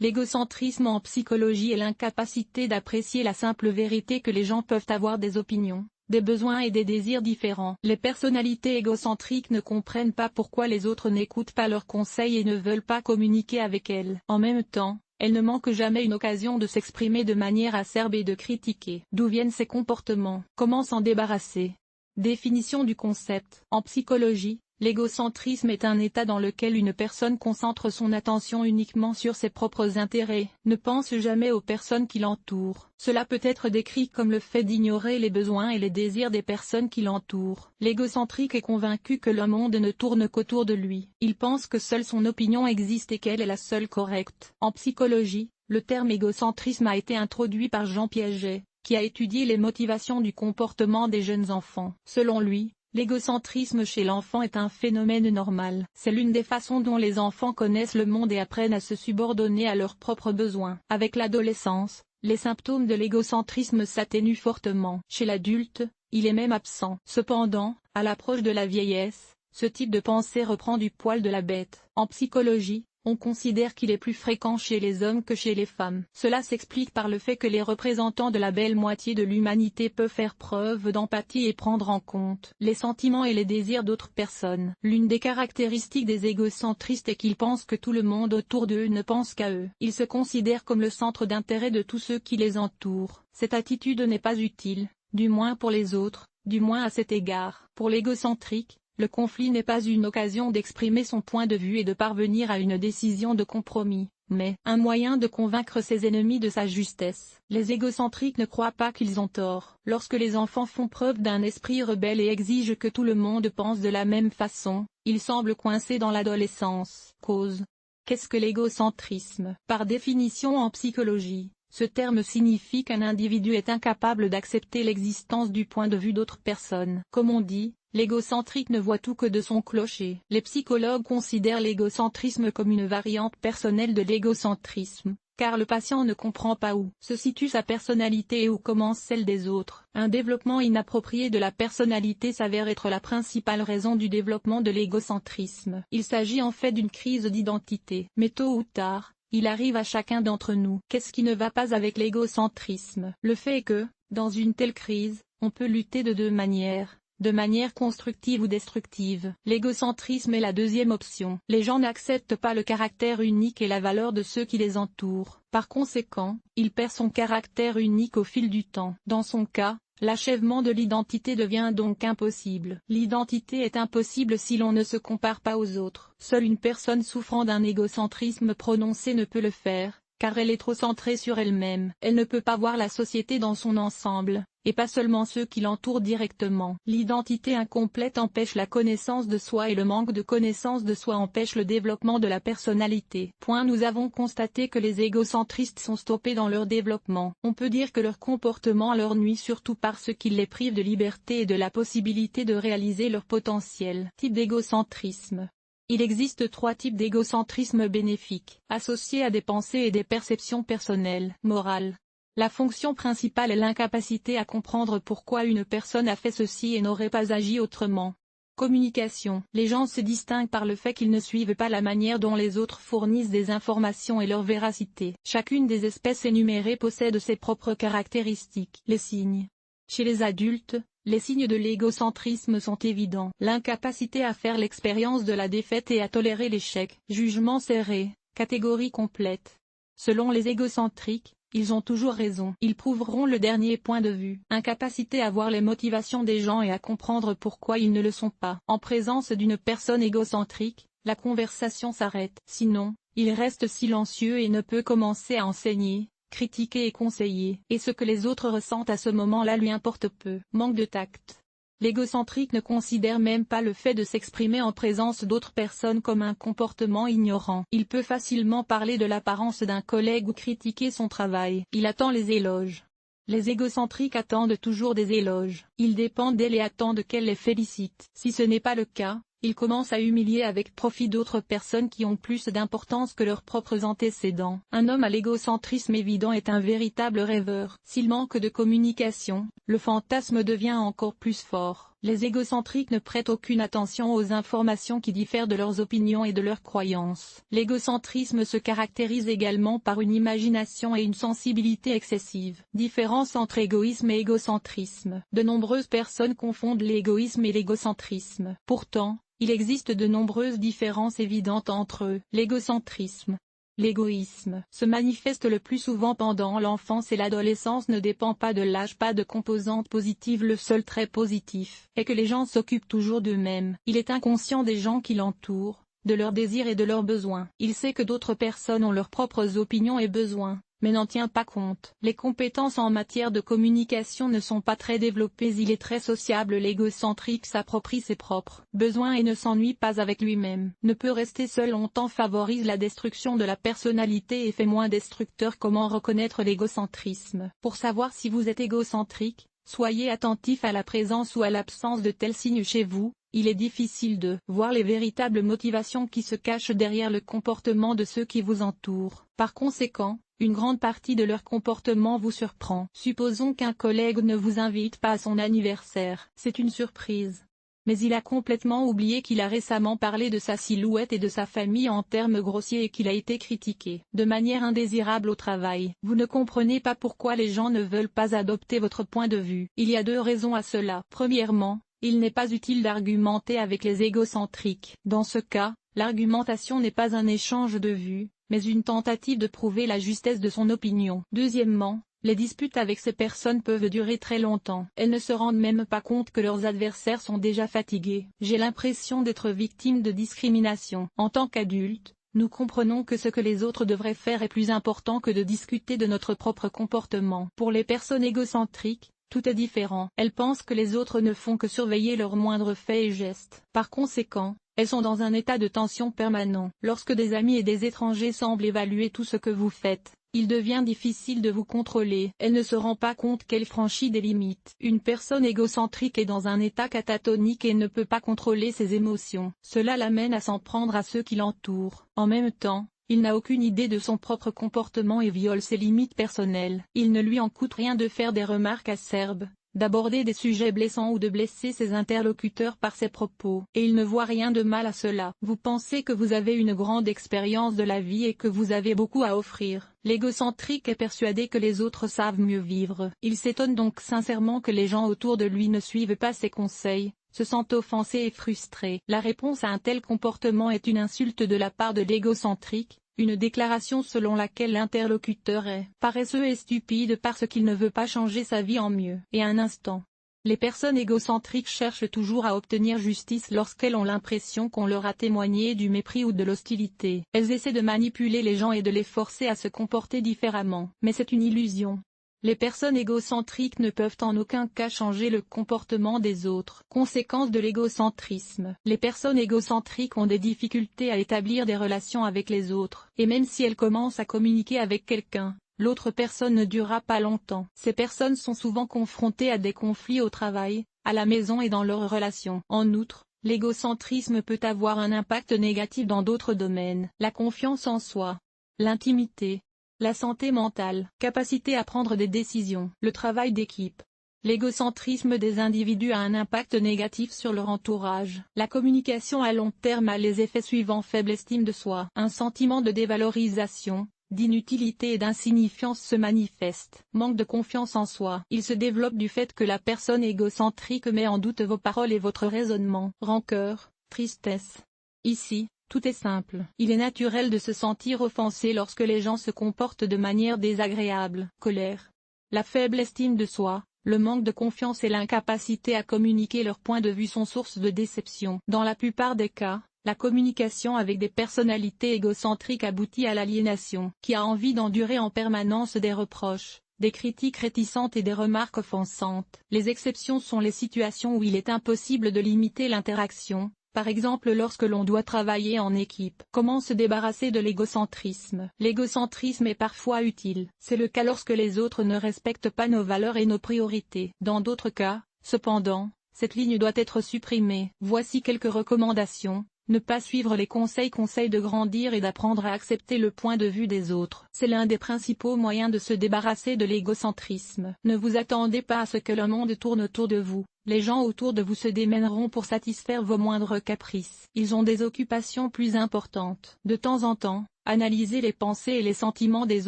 L'égocentrisme en psychologie est l'incapacité d'apprécier la simple vérité que les gens peuvent avoir des opinions, des besoins et des désirs différents. Les personnalités égocentriques ne comprennent pas pourquoi les autres n'écoutent pas leurs conseils et ne veulent pas communiquer avec elles. En même temps, elles ne manquent jamais une occasion de s'exprimer de manière acerbe et de critiquer. D'où viennent ces comportements? Comment s'en débarrasser? Définition du concept. En psychologie, l'égocentrisme est un état dans lequel une personne concentre son attention uniquement sur ses propres intérêts, ne pense jamais aux personnes qui l'entourent. Cela peut être décrit comme le fait d'ignorer les besoins et les désirs des personnes qui l'entourent. L'égocentrique est convaincu que le monde ne tourne qu'autour de lui. Il pense que seule son opinion existe et qu'elle est la seule correcte. En psychologie, le terme égocentrisme a été introduit par Jean Piaget, qui a étudié les motivations du comportement des jeunes enfants. Selon lui, l'égocentrisme chez l'enfant est un phénomène normal. C'est l'une des façons dont les enfants connaissent le monde et apprennent à se subordonner à leurs propres besoins. Avec l'adolescence, les symptômes de l'égocentrisme s'atténuent fortement. Chez l'adulte, il est même absent. Cependant, à l'approche de la vieillesse, ce type de pensée reprend du poil de la bête. En psychologie, on considère qu'il est plus fréquent chez les hommes que chez les femmes. Cela s'explique par le fait que les représentants de la belle moitié de l'humanité peuvent faire preuve d'empathie et prendre en compte les sentiments et les désirs d'autres personnes. L'une des caractéristiques des égocentristes est qu'ils pensent que tout le monde autour d'eux ne pense qu'à eux. Ils se considèrent comme le centre d'intérêt de tous ceux qui les entourent. Cette attitude n'est pas utile, du moins pour les autres, du moins à cet égard. Pour l'égocentrique, le conflit n'est pas une occasion d'exprimer son point de vue et de parvenir à une décision de compromis, mais un moyen de convaincre ses ennemis de sa justesse. Les égocentriques ne croient pas qu'ils ont tort. Lorsque les enfants font preuve d'un esprit rebelle et exigent que tout le monde pense de la même façon, ils semblent coincés dans l'adolescence. Cause. Qu'est-ce que l'égocentrisme? Par définition en psychologie, ce terme signifie qu'un individu est incapable d'accepter l'existence du point de vue d'autres personnes. Comme on dit, l'égocentrique ne voit tout que de son clocher. Les psychologues considèrent l'égocentrisme comme une variante personnelle de l'égocentrisme, car le patient ne comprend pas où se situe sa personnalité et où commence celle des autres. Un développement inapproprié de la personnalité s'avère être la principale raison du développement de l'égocentrisme. Il s'agit en fait d'une crise d'identité. Mais tôt ou tard, il arrive à chacun d'entre nous. Qu'est-ce qui ne va pas avec l'égocentrisme? Le fait est que, dans une telle crise, on peut lutter de deux manières. De manière constructive ou destructive. L'égocentrisme est la deuxième option. Les gens n'acceptent pas le caractère unique et la valeur de ceux qui les entourent. Par conséquent, il perd son caractère unique au fil du temps. Dans son cas, l'achèvement de l'identité devient donc impossible. L'identité est impossible si l'on ne se compare pas aux autres. Seule une personne souffrant d'un égocentrisme prononcé ne peut le faire, car elle est trop centrée sur elle-même. Elle ne peut pas voir la société dans son ensemble, et pas seulement ceux qui l'entourent directement. L'identité incomplète empêche la connaissance de soi et le manque de connaissance de soi empêche le développement de la personnalité. Nous avons constaté que les égocentristes sont stoppés dans leur développement. On peut dire que leur comportement leur nuit surtout parce qu'il les prive de liberté et de la possibilité de réaliser leur potentiel. Type d'égocentrisme. Il existe trois types d'égocentrisme bénéfiques, associés à des pensées et des perceptions personnelles. Morale. La fonction principale est l'incapacité à comprendre pourquoi une personne a fait ceci et n'aurait pas agi autrement. Communication. Les gens se distinguent par le fait qu'ils ne suivent pas la manière dont les autres fournissent des informations et leur véracité. Chacune des espèces énumérées possède ses propres caractéristiques. Les signes. Chez les adultes, les signes de l'égocentrisme sont évidents. L'incapacité à faire l'expérience de la défaite et à tolérer l'échec. Jugement serré, catégorie complète. Selon les égocentriques, ils ont toujours raison. Ils prouveront le dernier point de vue. Incapacité à voir les motivations des gens et à comprendre pourquoi ils ne le sont pas. En présence d'une personne égocentrique, la conversation s'arrête. Sinon, il reste silencieux et ne peut commencer à enseigner, critiquer et conseiller. Et ce que les autres ressentent à ce moment-là lui importe peu. Manque de tact. L'égocentrique ne considère même pas le fait de s'exprimer en présence d'autres personnes comme un comportement ignorant. Il peut facilement parler de l'apparence d'un collègue ou critiquer son travail. Il attend les éloges. Les égocentriques attendent toujours des éloges. Ils dépendent d'elle et attendent qu'elle les félicite. Si ce n'est pas le cas, ils commencent à humilier avec profit d'autres personnes qui ont plus d'importance que leurs propres antécédents. Un homme à l'égocentrisme évident est un véritable rêveur. S'il manque de communication, le fantasme devient encore plus fort. Les égocentriques ne prêtent aucune attention aux informations qui diffèrent de leurs opinions et de leurs croyances. L'égocentrisme se caractérise également par une imagination et une sensibilité excessive. Différence entre égoïsme et égocentrisme. De nombreuses personnes confondent l'égoïsme et l'égocentrisme. Pourtant, il existe de nombreuses différences évidentes entre eux. L'égocentrisme. L'égoïsme se manifeste le plus souvent pendant l'enfance et l'adolescence, ne dépend pas de l'âge, pas de composante positive. Le seul trait positif est que les gens s'occupent toujours d'eux-mêmes. Il est inconscient des gens qui l'entourent, de leurs désirs et de leurs besoins. Il sait que d'autres personnes ont leurs propres opinions et besoins, mais n'en tient pas compte. Les compétences en matière de communication ne sont pas très développées. Il est très sociable. L'égocentrique s'approprie ses propres besoins et ne s'ennuie pas avec lui-même. Ne peut rester seul longtemps, favorise la destruction de la personnalité et fait moins destructeur. Comment reconnaître l'égocentrisme? Pour savoir si vous êtes égocentrique, soyez attentif à la présence ou à l'absence de tels signes chez vous. Il est difficile de voir les véritables motivations qui se cachent derrière le comportement de ceux qui vous entourent. Par conséquent, une grande partie de leur comportement vous surprend. Supposons qu'un collègue ne vous invite pas à son anniversaire. C'est une surprise. Mais il a complètement oublié qu'il a récemment parlé de sa silhouette et de sa famille en termes grossiers et qu'il a été critiqué de manière indésirable au travail. Vous ne comprenez pas pourquoi les gens ne veulent pas adopter votre point de vue. Il y a deux raisons à cela. Premièrement, il n'est pas utile d'argumenter avec les égocentriques. Dans ce cas, l'argumentation n'est pas un échange de vues, mais une tentative de prouver la justesse de son opinion. Deuxièmement, les disputes avec ces personnes peuvent durer très longtemps. Elles ne se rendent même pas compte que leurs adversaires sont déjà fatigués. J'ai l'impression d'être victime de discrimination. En tant qu'adulte, nous comprenons que ce que les autres devraient faire est plus important que de discuter de notre propre comportement. Pour les personnes égocentriques, tout est différent. Elles pensent que les autres ne font que surveiller leurs moindres faits et gestes. Par conséquent, elles sont dans un état de tension permanent. Lorsque des amis et des étrangers semblent évaluer tout ce que vous faites, il devient difficile de vous contrôler. Elle ne se rend pas compte qu'elle franchit des limites. Une personne égocentrique est dans un état catatonique et ne peut pas contrôler ses émotions. Cela l'amène à s'en prendre à ceux qui l'entourent. En même temps, il n'a aucune idée de son propre comportement et viole ses limites personnelles. Il ne lui en coûte rien de faire des remarques acerbes, d'aborder des sujets blessants ou de blesser ses interlocuteurs par ses propos. Et il ne voit rien de mal à cela. Vous pensez que vous avez une grande expérience de la vie et que vous avez beaucoup à offrir. L'égocentrique est persuadé que les autres savent mieux vivre. Il s'étonne donc sincèrement que les gens autour de lui ne suivent pas ses conseils, se sent offensé et frustré. La réponse à un tel comportement est une insulte de la part de l'égocentrique, une déclaration selon laquelle l'interlocuteur est paresseux et stupide parce qu'il ne veut pas changer sa vie en mieux. Et un instant. Les personnes égocentriques cherchent toujours à obtenir justice lorsqu'elles ont l'impression qu'on leur a témoigné du mépris ou de l'hostilité. Elles essaient de manipuler les gens et de les forcer à se comporter différemment. Mais c'est une illusion. Les personnes égocentriques ne peuvent en aucun cas changer le comportement des autres. Conséquence de l'égocentrisme. Les personnes égocentriques ont des difficultés à établir des relations avec les autres. Et même si elles commencent à communiquer avec quelqu'un, l'autre personne ne durera pas longtemps. Ces personnes sont souvent confrontées à des conflits au travail, à la maison et dans leurs relations. En outre, l'égocentrisme peut avoir un impact négatif dans d'autres domaines. La confiance en soi, l'intimité, la santé mentale, capacité à prendre des décisions, le travail d'équipe. L'égocentrisme des individus a un impact négatif sur leur entourage. La communication à long terme a les effets suivants: faible estime de soi, un sentiment de dévalorisation, d'inutilité et d'insignifiance se manifeste. Manque de confiance en soi. Il se développe du fait que la personne égocentrique met en doute vos paroles et votre raisonnement. Rancœur, tristesse. Ici, tout est simple. Il est naturel de se sentir offensé lorsque les gens se comportent de manière désagréable. Colère. La faible estime de soi, le manque de confiance et l'incapacité à communiquer leur point de vue sont source de déception. Dans la plupart des cas, la communication avec des personnalités égocentriques aboutit à l'aliénation. Qui a envie d'endurer en permanence des reproches, des critiques réticentes et des remarques offensantes? Les exceptions sont les situations où il est impossible de limiter l'interaction. Par exemple lorsque l'on doit travailler en équipe. Comment se débarrasser de l'égocentrisme? L'égocentrisme est parfois utile. C'est le cas lorsque les autres ne respectent pas nos valeurs et nos priorités. Dans d'autres cas, cependant, cette ligne doit être supprimée. Voici quelques recommandations. Ne pas suivre les conseils de grandir et d'apprendre à accepter le point de vue des autres. C'est l'un des principaux moyens de se débarrasser de l'égocentrisme. Ne vous attendez pas à ce que le monde tourne autour de vous. Les gens autour de vous se démèneront pour satisfaire vos moindres caprices. Ils ont des occupations plus importantes. De temps en temps, analysez les pensées et les sentiments des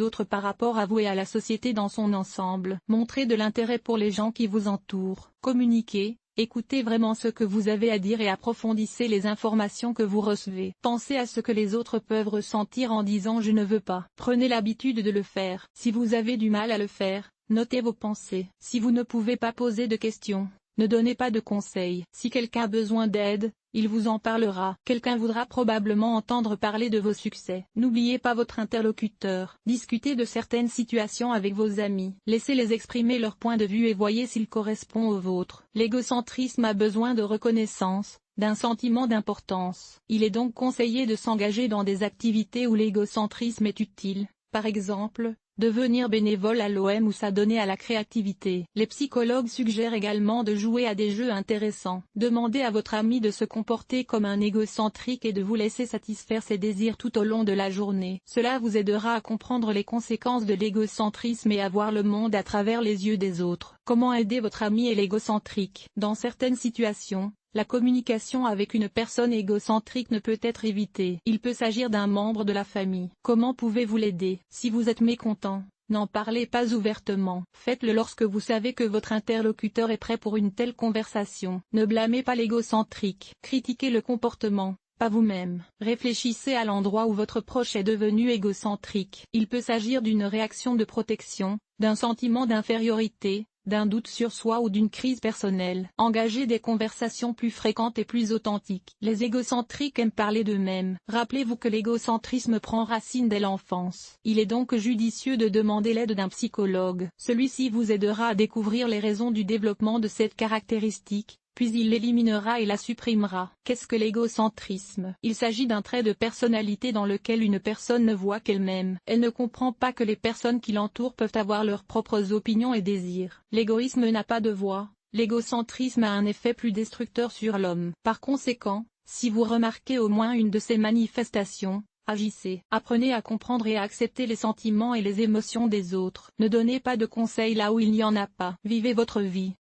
autres par rapport à vous et à la société dans son ensemble. Montrez de l'intérêt pour les gens qui vous entourent. Communiquez. Écoutez vraiment ce que vous avez à dire et approfondissez les informations que vous recevez. Pensez à ce que les autres peuvent ressentir en disant « je ne veux pas ». Prenez l'habitude de le faire. Si vous avez du mal à le faire, notez vos pensées. Si vous ne pouvez pas poser de questions, ne donnez pas de conseils. Si quelqu'un a besoin d'aide, il vous en parlera. Quelqu'un voudra probablement entendre parler de vos succès. N'oubliez pas votre interlocuteur. Discutez de certaines situations avec vos amis. Laissez-les exprimer leur point de vue et voyez s'il correspond au vôtre. L'égocentrisme a besoin de reconnaissance, d'un sentiment d'importance. Il est donc conseillé de s'engager dans des activités où l'égocentrisme est utile. Par exemple, devenir bénévole à l'OM ou s'adonner à la créativité. Les psychologues suggèrent également de jouer à des jeux intéressants. Demandez à votre ami de se comporter comme un égocentrique et de vous laisser satisfaire ses désirs tout au long de la journée. Cela vous aidera à comprendre les conséquences de l'égocentrisme et à voir le monde à travers les yeux des autres. Comment aider votre ami et l'égocentrique? Dans certaines situations, la communication avec une personne égocentrique ne peut être évitée. Il peut s'agir d'un membre de la famille. Comment pouvez-vous l'aider? Si vous êtes mécontent, n'en parlez pas ouvertement. Faites-le lorsque vous savez que votre interlocuteur est prêt pour une telle conversation. Ne blâmez pas l'égocentrique. Critiquez le comportement, pas vous-même. Réfléchissez à l'endroit où votre proche est devenu égocentrique. Il peut s'agir d'une réaction de protection, d'un sentiment d'infériorité, d'un doute sur soi ou d'une crise personnelle. Engagez des conversations plus fréquentes et plus authentiques. Les égocentriques aiment parler d'eux-mêmes. Rappelez-vous que l'égocentrisme prend racine dès l'enfance. Il est donc judicieux de demander l'aide d'un psychologue. Celui-ci vous aidera à découvrir les raisons du développement de cette caractéristique, puis il l'éliminera et la supprimera. Qu'est-ce que l'égocentrisme? Il s'agit d'un trait de personnalité dans lequel une personne ne voit qu'elle-même. Elle ne comprend pas que les personnes qui l'entourent peuvent avoir leurs propres opinions et désirs. L'égoïsme n'a pas de voix. L'égocentrisme a un effet plus destructeur sur l'homme. Par conséquent, si vous remarquez au moins une de ces manifestations, agissez. Apprenez à comprendre et à accepter les sentiments et les émotions des autres. Ne donnez pas de conseils là où il n'y en a pas. Vivez votre vie.